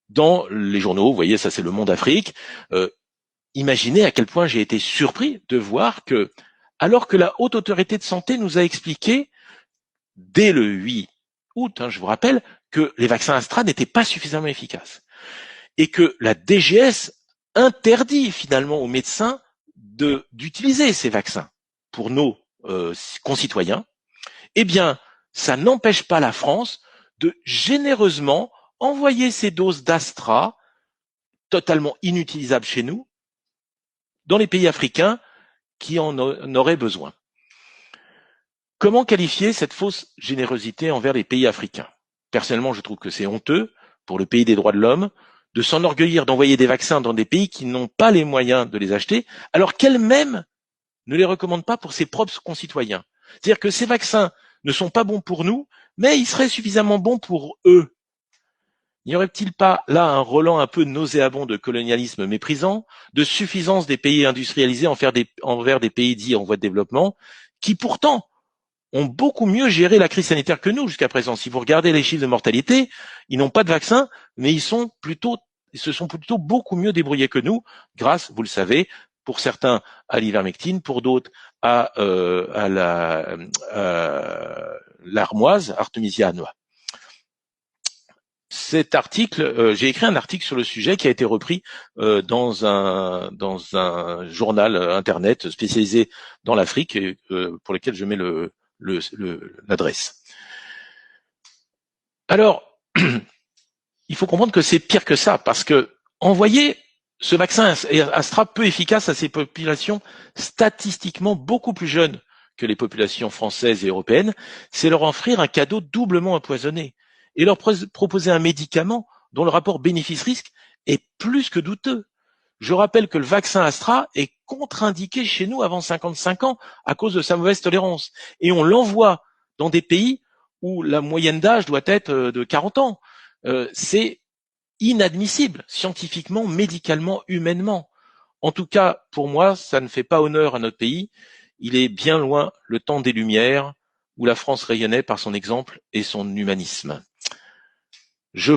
dans les journaux. Vous voyez, ça c'est Le Monde Afrique. Imaginez à quel point j'ai été surpris de voir que, alors que la Haute Autorité de Santé nous a expliqué, dès le 8 août, je vous rappelle, que les vaccins Astra n'étaient pas suffisamment efficaces et que la DGS interdit finalement aux médecins d'utiliser ces vaccins pour nos concitoyens, eh bien, ça n'empêche pas la France de généreusement envoyer ces doses d'Astra, totalement inutilisables chez nous, dans les pays africains qui en auraient besoin. Comment qualifier cette fausse générosité envers les pays africains? Personnellement, je trouve que c'est honteux pour le pays des droits de l'homme de s'enorgueillir d'envoyer des vaccins dans des pays qui n'ont pas les moyens de les acheter, alors qu'elle-même ne les recommande pas pour ses propres concitoyens. C'est-à-dire que ces vaccins ne sont pas bons pour nous, mais ils seraient suffisamment bons pour eux. N'y aurait-il pas là un relent un peu nauséabond de colonialisme méprisant, de suffisance des pays industrialisés envers des pays dits en voie de développement, qui pourtant ont beaucoup mieux géré la crise sanitaire que nous jusqu'à présent. Si vous regardez les chiffres de mortalité, ils n'ont pas de vaccin, mais ils se sont plutôt beaucoup mieux débrouillés que nous, grâce, vous le savez, pour certains à l'ivermectine, pour d'autres à l'armoise, Artemisia annua. Cet article, j'ai écrit un article sur le sujet qui a été repris dans un journal internet spécialisé dans l'Afrique, pour lequel je mets l'adresse. Alors, il faut comprendre que c'est pire que ça, parce que envoyer ce vaccin Astra peu efficace à ces populations statistiquement beaucoup plus jeunes que les populations françaises et européennes, c'est leur offrir un cadeau doublement empoisonné et leur proposer un médicament dont le rapport bénéfice-risque est plus que douteux. Je rappelle que le vaccin Astra est contre-indiqué chez nous avant 55 ans à cause de sa mauvaise tolérance. Et on l'envoie dans des pays où la moyenne d'âge doit être de 40 ans. C'est inadmissible, scientifiquement, médicalement, humainement. En tout cas, pour moi, ça ne fait pas honneur à notre pays. Il est bien loin le temps des Lumières où la France rayonnait par son exemple et son humanisme. Je